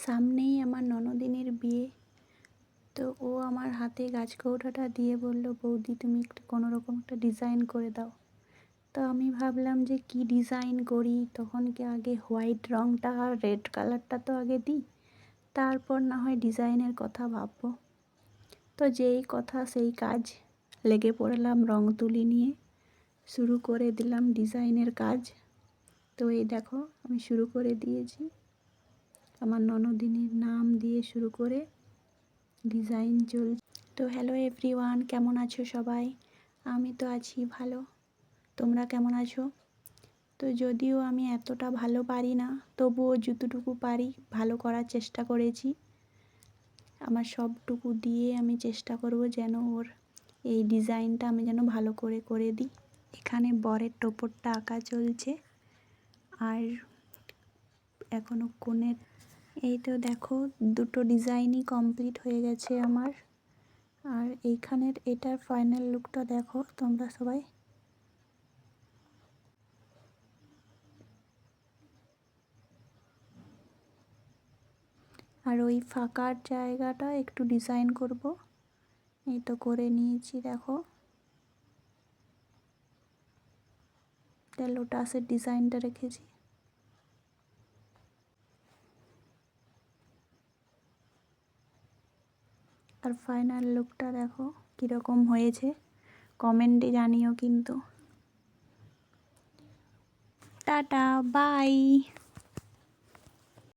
সামনেই আমার ননদিনীর বিয়ে। তো ও আমার হাতে গাছকৌটাটা দিয়ে বলল, বৌদি তুমি একটু কোনোরকম একটা ডিজাইন করে দাও। তো আমি ভাবলাম যে কি ডিজাইন করি, তখন কি আগে হোয়াইট রঙটা আর রেড কালারটা তো আগে দিই, তারপর না হয় ডিজাইনের কথা ভাববো। তো যেই কথা সেই কাজ, লেগে পড়লাম রং তুলি নিয়ে, শুরু করে দিলাম ডিজাইনের কাজ। তো এই দেখো আমি শুরু করে দিয়েছি, আমার ননদিনীর নাম দিয়ে শুরু করে ডিজাইন চলছে। তো হ্যালো এভরিওয়ান, কেমন আছো সবাই? আমি তো আছি ভালো, তোমরা কেমন আছো? তো যদিও আমি এতটা ভালো পারি না, তবুও যতটুকু পারি ভালো করার চেষ্টা করেছি। আমার সবটুকু দিয়ে আমি চেষ্টা করব যেন ওর এই ডিজাইনটা আমি যেন ভালো করে করে দিই। এখানে বরের টোপরটা আঁকা চলছে, আর এখনও কোণের এই তো দেখো দুটো ডিজাইনই কমপ্লিট হয়ে গেছে আমার। আর এইখানের এটার ফাইনাল লুকটা দেখো তোমরা সবাই। আর ওই ফাঁকার জায়গাটা একটু ডিজাইন করব, এই তো করে নিয়েছি দেখো। লোটাসের ডিজাইনটা রেখেছি। আর ফাইনাল লুকটা দেখো কীরকম হয়েছে, কমেন্টে জানিও কিন্তু। Tata bye.